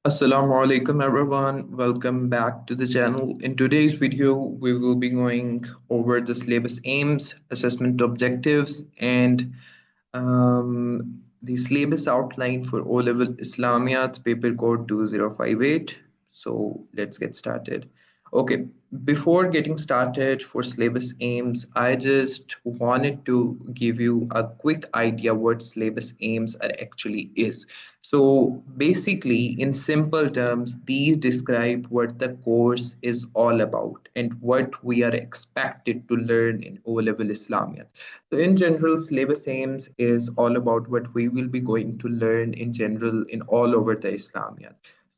Assalamu alaikum everyone. Welcome back to the channel. In today's video, we will be going over the syllabus aims, assessment objectives, and the syllabus outline for O-level Islamiyat paper code 2058. So let's get started. Okay, before getting started for syllabus aims, I just wanted to give you a quick idea what syllabus aims are actually is. So basically, in simple terms, these describe what the course is all about and what we are expected to learn in O-level Islamiyat. So in general, syllabus aims is all about what we will be going to learn in general in all over the Islamiyat.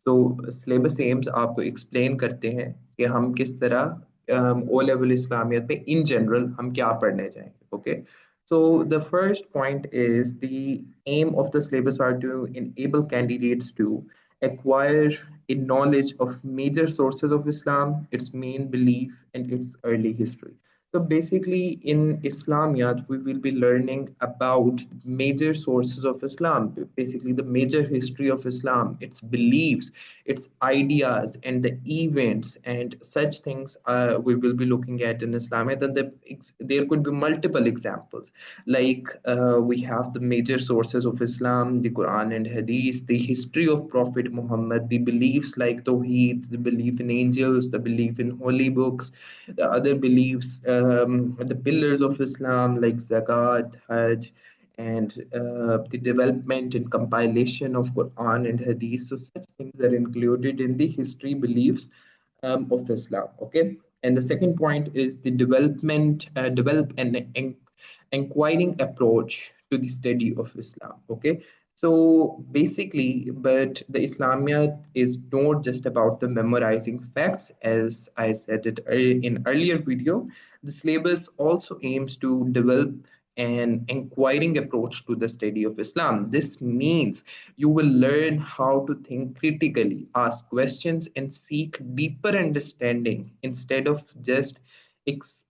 तो syllabus AIIMS आपको explain करते हैं कि हम किस तरह O level इस्लामियत में in general हम क्या पढ़ने जाएंगे okay so the first point is the aim of the syllabus are to enable candidates to acquire a knowledge of major sources of Islam, its main belief, and its early history. So basically, in Islamiyat, we will be learning about major sources of Islam, basically the major history of Islam, its beliefs, its ideas, and the events and such things we will be looking at in Islamiyat. And there could be multiple examples, like we have the major sources of Islam, the Quran and Hadith, the history of Prophet Muhammad, the beliefs like Tawheed, the belief in angels, the belief in holy books, the other beliefs, the pillars of Islam like Zakat, Hajj, and the development and compilation of Quran and Hadith. So such things are included in the history beliefs of Islam. Okay, and the second point is the develop an inquiring approach to the study of Islam. Okay, so basically, but the Islamiyat is not just about the memorizing facts, as I said it in earlier video. The syllabus also aims to develop an inquiring approach to the study of Islam. This means you will learn how to think critically, ask questions, and seek deeper understanding instead of just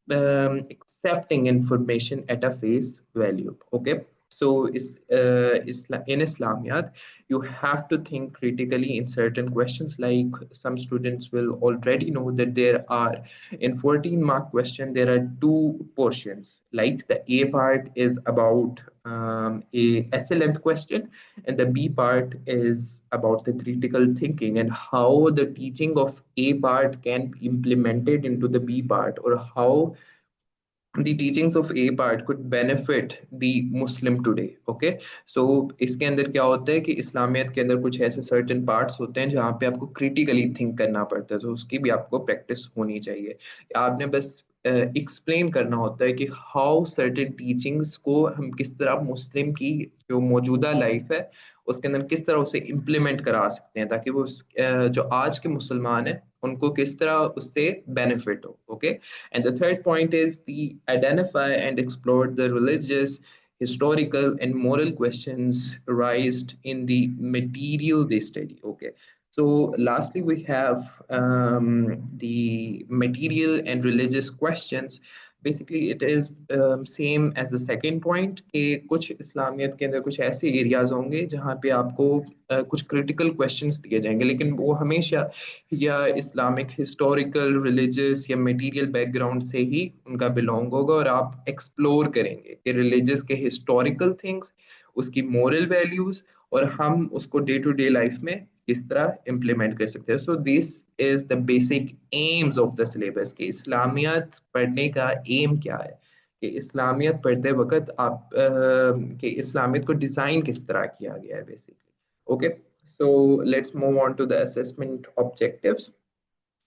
accepting information at a face value. Okay, so in Islamiyat, you have to think critically in certain questions. Like some students will already know that there are in 14-mark question there are two portions. Like the A part is about a excellent question, and the B part is about the critical thinking and how the teaching of A part can be implemented into the B part, or how the teachings of A part could benefit the Muslim today. Okay, so इसके अंदर क्या होता है कि इस्लामियत के अंदर कुछ ऐसे certain parts होते हैं जहाँ पे आपको critically think करना पड़ता है, तो उसकी भी आपको practice होनी चाहिए. आपने बस explain करना होता है कि how certain teachings को हम किस तरह मुस्लिम की जो मौजूदा लाइफ है उसके अंदर किस तरह उसे implement करा सकते हैं, ताकि वो जो आज के मुसलमान हैं उनको किस तरह उससे benefit हो. Okay, and the third point is the identify and explore the religious, historical, and moral questions raised in the material they study. Okay. So lastly, we have the material and religious questions. Basically, it is same as the second point कि कुछ इस्लामियत के अंदर कुछ ऐसे areas होंगे जहाँ पे आपको कुछ क्रिटिकल क्वेश्चंस दिए जाएंगे, लेकिन वो हमेशा या इस्लामिक हिस्टोरिकल रिलीजियस या मटेरियल बैकग्राउंड से ही उनका बिलोंग होगा, और आप एक्सप्लोर करेंगे कि रिलीजियस के हिस्टोरिकल थिंग्स, उसकी मोरल वैल्यूज, और हम उसको डे टू डे लाइफ में किस तरह इम्प्लीमेंट कर सकते हैं. So this is the basic AIIMS of the syllabus कि इस्लामियत पढ़ने का एम क्या है, कि इस्लामियत पढ़ते वक्त आप कि इस्लामियत को डिज़ाइन किस तरह किया गया है basically. Okay, so let's move on to the assessment objectives.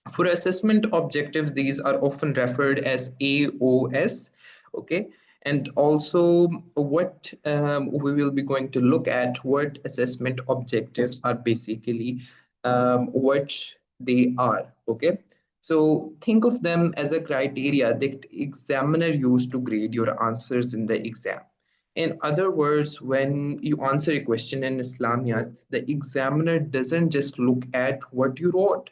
For assessment objectives, these are often referred as AOS. Okay, and also what we will be going to look at what assessment objectives are basically, what they are. Okay, so think of them as a criteria that examiner used to grade your answers in the exam. In other words, when you answer a question in Islamiyat, the examiner doesn't just look at what you wrote.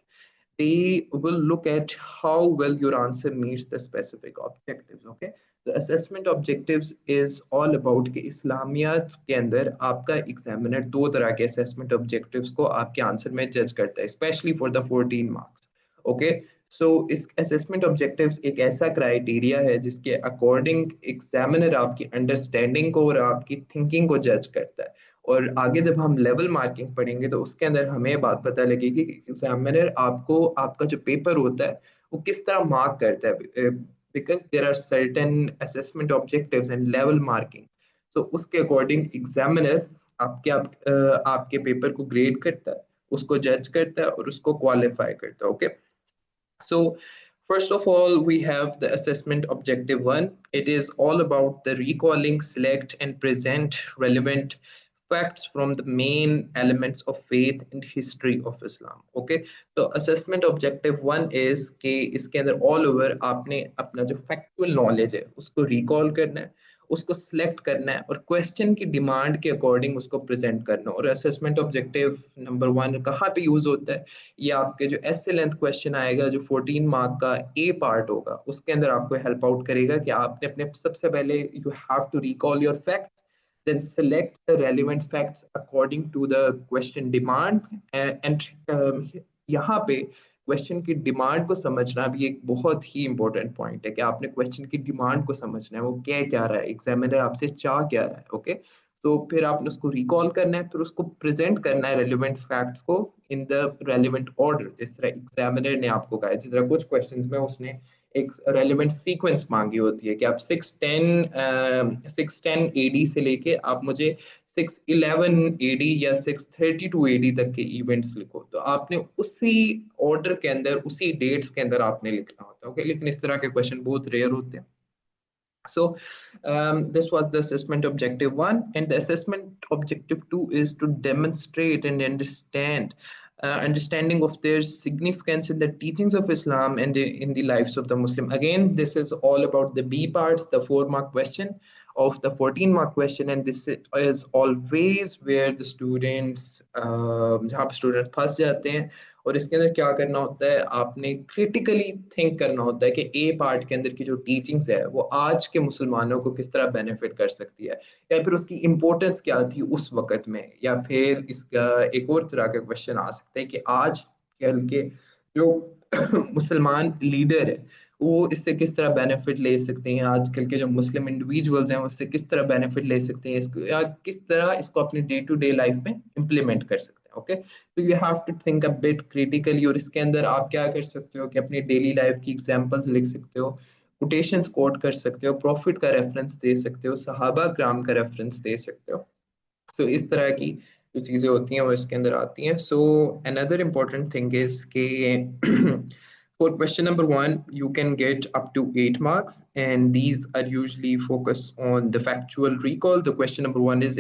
They will look at how well your answer meets the specific objectives. Okay, तो assessment objectives is all about कि इस्लामियात के अंदर आपका examiner दो तरह के assessment objectives को आपके आंसर में जज करता है, specially for the 14 marks. Okay, so इस असेसमेंट ऑब्जेक्टिव्स एक ऐसा क्राइटेरिया है जिसके अकॉर्डिंग एग्जामिनर आपकी अंडरस्टैंडिंग को और आपकी थिंकिंग को जज करता है। और आगे जब हम लेवल मार्किंग पढ़ेंगे तो उसके अंदर हमें बात पता लगेगी कि एग्जामिनर आपको आपका जो पेपर होता है वो किस तरह मार्क करता है, because there are certain assessment objectives and level marking. So उसके अकॉर्डिंग एग्जामिनर आपके पेपर को ग्रेड करता है, उसको जज करता है और उसको क्वालिफाई करता है। Okay, so, first of all, we have the assessment objective one. It is all about the recalling, select, and present relevant facts from the main elements of faith and history of Islam. Okay, so assessment objective one is कि इसके अंदर all over आपने अपना जो factual knowledge है उसको recall करना है, उसको सिलेक्ट करना है और क्वेश्चन की डिमांड के अकॉर्डिंग उसको प्रेजेंट करना है। और असेसमेंट ऑब्जेक्टिव नंबर वन कहाँ पे यूज होता है, ये आपके जो एस लेंथ क्वेश्चन आएगा जो 14 मार्क का ए पार्ट होगा उसके अंदर आपको हेल्प आउट करेगा कि आपने अपने सबसे पहले you have to recall your facts, then select the relevant facts according to the question demand, and यहाँ पे क्वेश्चन की डिमांड को समझना भी एक बहुत ही इंपॉर्टेंट पॉइंट है कि आपने क्वेश्चन की डिमांड को समझना है, वो क्या क्या रहा है, एग्जामिनर आपसे चाह क्या रहा है। ओके, तो फिर आपने उसको रिकॉल करना है, फिर उसको प्रेजेंट करना है रेलिवेंट फैक्ट्स को इन द रेलिवेंट ऑर्डर, जिस तरह एग्जामिनर ने आपको कहा है। जिस तरह कुछ क्वेश्चंस में उसने एक रेलिवेंट सीक्वेंस मांगी होती है कि आप 610 एडी से लेके आप मुझे 611 एडी या 632 एडी तक के इवेंट्स लिखो, तो आपने उसी ऑर्डर के अंदर उसी डेट्स के अंदर आपने लिखना होता है। ओके, लेकिन इस तरह के क्वेश्चन बहुत रेयर होते हैं। So this was the assessment objective one, and the assessment objective two is to demonstrate and understanding of their significance in the teachings of Islam and in the lives of the Muslim. Again, this is all about the B parts, the 4 mark question of the 14 mark question, and this is always where the students जहाँ पे student फंस जाते हैं। और इसके अंदर क्या करना होता है, आपने क्रिटिकली थिंक करना होता है कि ए पार्ट के अंदर की जो टीचिंग्स है वो आज के मुसलमानों को किस तरह बेनिफिट कर सकती है, या फिर उसकी इम्पोर्टेंस क्या थी उस वक्त में, या फिर इसका एक और तरह का क्वेश्चन आ सकता है कि आज कल के जो मुसलमान लीडर है वो इससे किस तरह बेनिफिट ले सकते हैं, आजकल के जो मुस्लिम इंडिविजुअल्स हैं उससे किस तरह बेनिफिट ले सकते हैं इसको, या किस तरह इसको अपनी डे टू डे लाइफ में इम्प्लीमेंट कर सकते हैं। ओके, तो you have to think a bit critically, और इसके अंदर आप क्या कर सकते हो कि अपनी डेली लाइफ की एग्जांपल्स लिख सकते हो, कोटेशंस कोट कर सकते हो, प्रॉफिट का रेफरेंस दे सकते हो, सहाबा कराम का रेफरेंस दे सकते हो। सो इस तरह की जो चीज़ें होती हैं वो इसके अंदर आती हैं। So another important thing is के for question number one, you can get up to 8 marks, and these are usually focused on the factual recall. The question number one is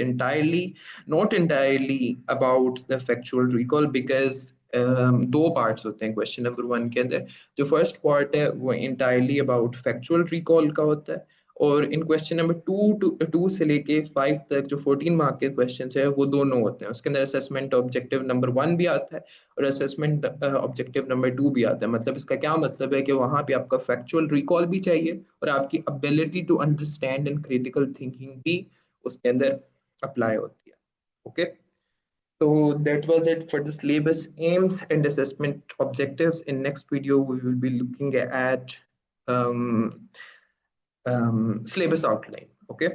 not entirely about the factual recall, because दो parts होते हैं question number one के अंदर। जो first part है वो entirely about factual recall का होता है, और इन क्वेश्चन नंबर टू से लेके 5 तक जो 14 मार्क के क्वेश्चन है वो दोनों होते हैं। उसके अंदर असेसमेंट ऑब्जेक्टिव नंबर 1 भी आता है और असेसमेंट ऑब्जेक्टिव नंबर 2 भी आता है। मतलब इसका क्या मतलब है कि वहां पे आपका फैक्चुअल रिकॉल भी चाहिए और आपकी ability to understand and critical thinking भी उसके अंदर अप्लाई होती है। Okay, so that was it for the syllabus aims and assessment objectives. In next video we will be looking at um, syllabus outline. Okay.